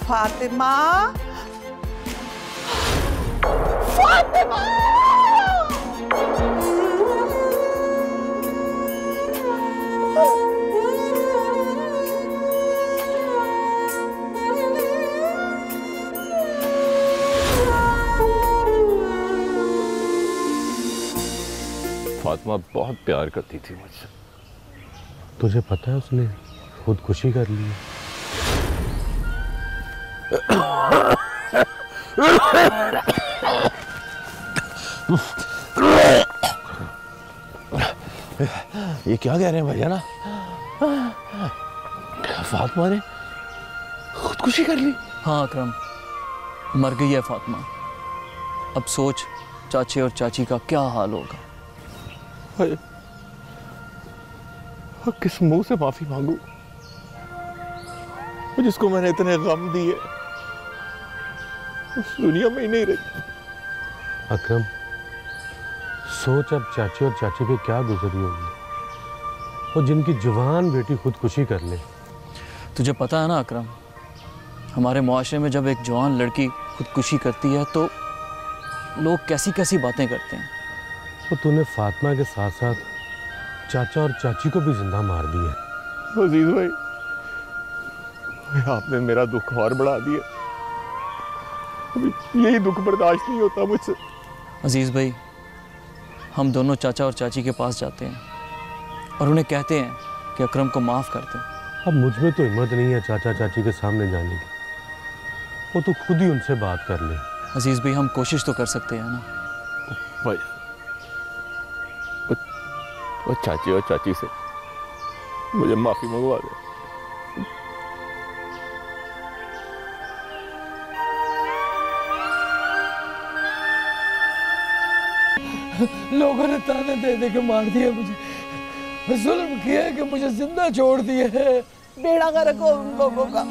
फातिमा, फातिमा! फातिमा बहुत प्यार करती थी मुझसे। तुझे पता है उसने खुदकुशी कर ली है। ये क्या कह रहे हैं भैया ना? फातिमा ने खुदकुशी कर ली? हाँ अकरम, मर गई है फातिमा। अब सोच चाचे और चाची का क्या हाल होगा। किस मुंह से माफी मांगू जिसको मैंने इतने गम दिए, उस दुनिया में ही नहीं रही। अकरम, सोच अब चाची और चाची पे क्या गुजरी होगी, और जिनकी जवान बेटी खुदकुशी कर ले। तुझे पता है ना अकरम, हमारे मुआशरे में जब एक जवान लड़की खुदकुशी करती है तो लोग कैसी कैसी बातें करते हैं। तो तूने फातिमा के साथ साथ चाचा और चाची को भी जिंदा मार दिया। अजीज भाई, आपने मेरा दुख और बढ़ा दिया। अभी यही दुख बर्दाश्त नहीं होता मुझसे। अजीज भाई, हम दोनों चाचा और चाची के पास जाते हैं और उन्हें कहते हैं कि अकरम को माफ़ कर दें। अब मुझ में तो हिम्मत नहीं है चाचा चाची के सामने जाने की। वो तो खुद ही उनसे बात कर ले। अजीज भाई, हम कोशिश तो कर सकते हैं ना। भाई, वो चाची और चाची से मुझे माफी मंगवा दे। लोगों ने ताने दे दे के मार दिया मुझे, जुल्म किया है कि मुझे जिंदा छोड़ दिए है। बेड़ा गर्क हो उन लोगों का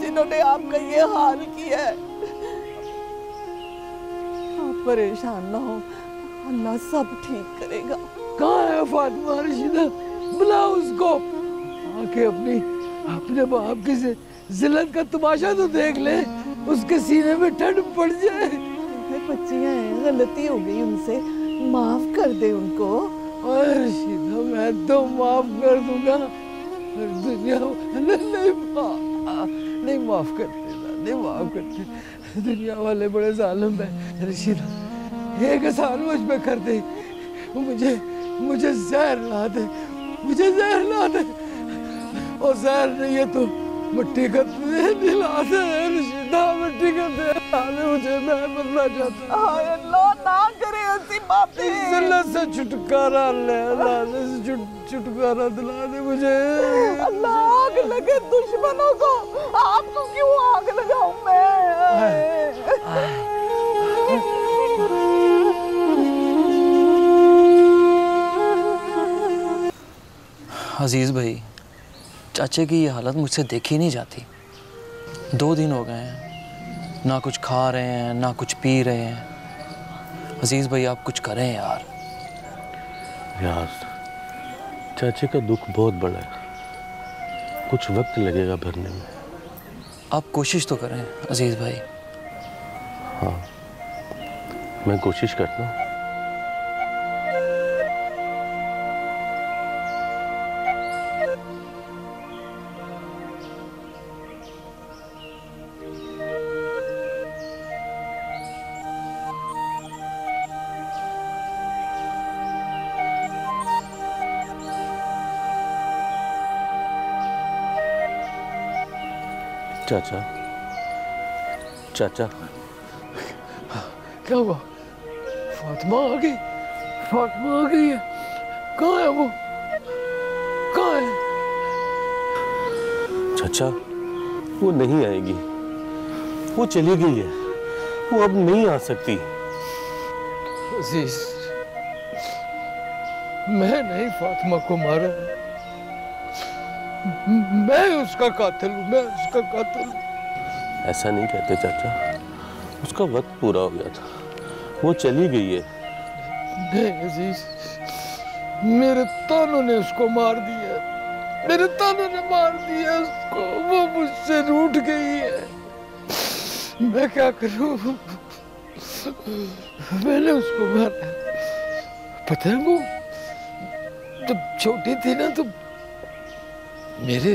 जिन्होंने आपका ये हाल किया है। आप परेशान ना हो, अल्लाह सब ठीक करेगा। कहाँ है फातिमा रशीदा? बुलाओ उसको, आके अपने बाप की जिल्लत का तमाशा तो देख ले, उसके सीने में ठंड पड़ जाए। बच्चियां हैं, गलती हो गई उनसे, माफ कर दे उनको। रशीदा, मैं तो माफ कर दूंगा, दुनिया नहीं माफ करते, नहीं माफ करते। दुनिया वाले बड़े जालिम हैं रशीदा। एक एहसान मुझ पे कर दे, मुझे जहर ला दे, मुझे जहर ला दे, और जहर नहीं है तो मिट्टी का दिला दे रशीदा, मिट्टी का दिला दे मुझे, मैं मरना चाहता हूँ। हाय अल्लाह, ना करे ऐसी बातें। जिल्लत से छुटकारा ले, अल्लाह से छुटकारा दिला दे मुझे। अल्लाह, आग लगे दुश्मनों को, आपको क्यों आग लगाऊं मैं? अजीज़ भाई, चाचे की ये हालत मुझसे देखी नहीं जाती। 2 दिन हो गए हैं, ना कुछ खा रहे हैं ना कुछ पी रहे हैं। अजीज़ भाई, आप कुछ करें यार। यार, चाचे का दुख बहुत बड़ा है, कुछ वक्त लगेगा भरने में। आप कोशिश तो करें अजीज़ भाई। हाँ, मैं कोशिश करता हूँ। चाचा, चाचा, क्या हुआ? फातिमा आ गई, फातिमा आ गई है। कहाँ है वो? कहाँ है? चाचा, वो नहीं आएगी, वो चली गई है, वो अब नहीं आ सकती। अजीज, मैं नहीं फातिमा को मारा, मैं उसका कातिल हूँ, मैं उसका कातिल हूँ। ऐसा नहीं कहते चाचा, उसका वक्त पूरा हो गया था, वो चली गई है। नहीं अजीज, मेरे तानों ने उसको मार दिया, मेरे तानों ने मार दिया उसको, वो मुझसे रूठ गई है। मैं क्या करूं? मैंने उसको मारा। पता है वो जब छोटी थी ना तो मेरे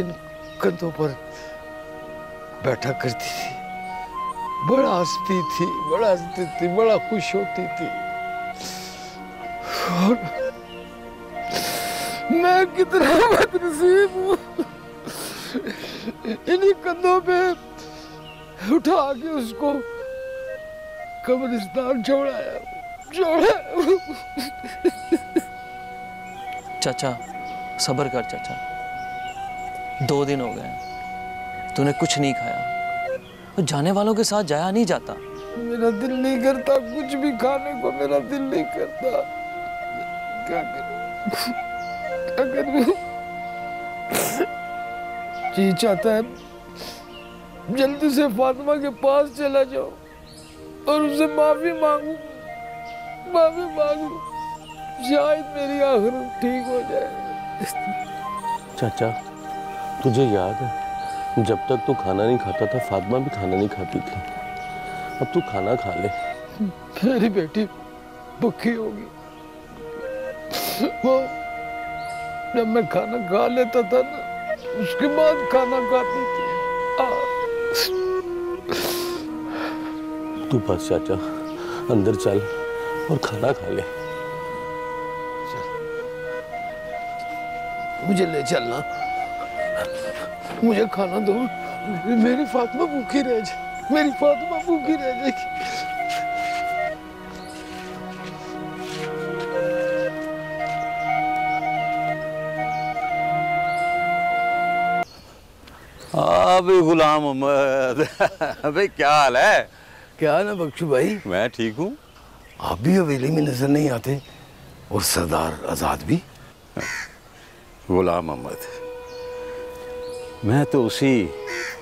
कंधों पर बैठा करती थी, बड़ा हंसती थी, बड़ा खुश होती थी। और मैं कितना बदनसीब हूँ, इन्हीं कंधों पे उठा के उसको कब्रिस्तान छोड़ाया। चाचा सब्र कर चाचा, 2 दिन हो गए तूने कुछ नहीं खाया, और जाने वालों के साथ जाया नहीं जाता। मेरा दिल नहीं करता कुछ भी खाने को, मेरा दिल नहीं करता। क्या करूं? जी चाहता है जल्दी से फातिमा के पास चला जाओ और उससे माफी मांगू, शायद मेरी आखिरत ठीक हो जाए। चाचा, तुझे याद है जब तक तू खाना नहीं खाता था फातिमा भी खाना नहीं खाती थी। अब तू खाना खा ले। मेरी बेटी भूखी होगी। वो जब मैं खाना खा लेता था ना, उसके बाद खाना खाती थी। तू बस चाचा अंदर चल और खाना खा ले। मुझे ले चलना, मुझे खाना दो। मेरी फातिमा भूखी रह जाए, मेरी फातिमा भूखी रह जाएगी। अबे गुलाम मोहम्मद अबे क्या हाल है? क्या हाल है बख्शू भाई? मैं ठीक हूँ। आप भी हवेली में नजर नहीं आते, और सरदार आजाद भी। गुलाम मोहम्मद, मैं तो उसी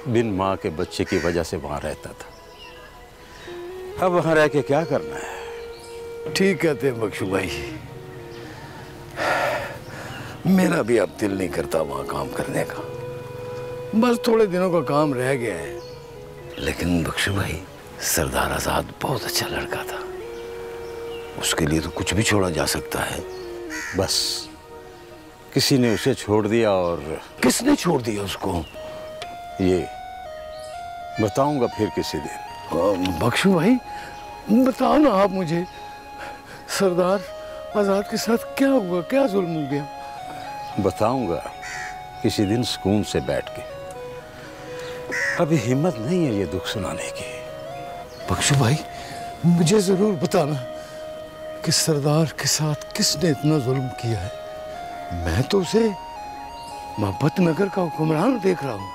बिन माँ के बच्चे की वजह से वहां रहता था। अब वहां रह के क्या करना है? ठीक कहते हैं बख्शू भाई, मेरा भी अब दिल नहीं करता वहां काम करने का। बस थोड़े दिनों का काम रह गया है। लेकिन बख्शू भाई, सरदार आजाद बहुत अच्छा लड़का था, उसके लिए तो कुछ भी छोड़ा जा सकता है। बस किसी ने उसे छोड़ दिया। और किसने छोड़ दिया उसको? ये बताऊंगा फिर किसी दिन। बख्शू भाई बताओ ना आप मुझे, सरदार आजाद के साथ क्या हुआ, क्या जुल्म हो गया? बताऊंगा किसी दिन सुकून से बैठ के। अभी हिम्मत नहीं है ये दुख सुनाने की। बख्शू भाई मुझे जरूर बताना कि सरदार के साथ किसने इतना जुल्म किया है। मैं तो उसे मोहब्बत नगर का हुक्मरान देख रहा हूँ।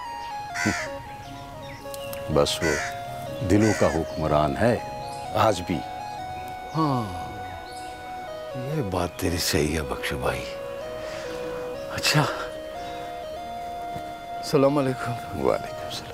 बस वो दिलों का हुक्मरान है आज भी। हाँ, ये बात तेरी सही है बख्शू भाई। अच्छा, सलाम अलैकुम। वालेकुम सलाम।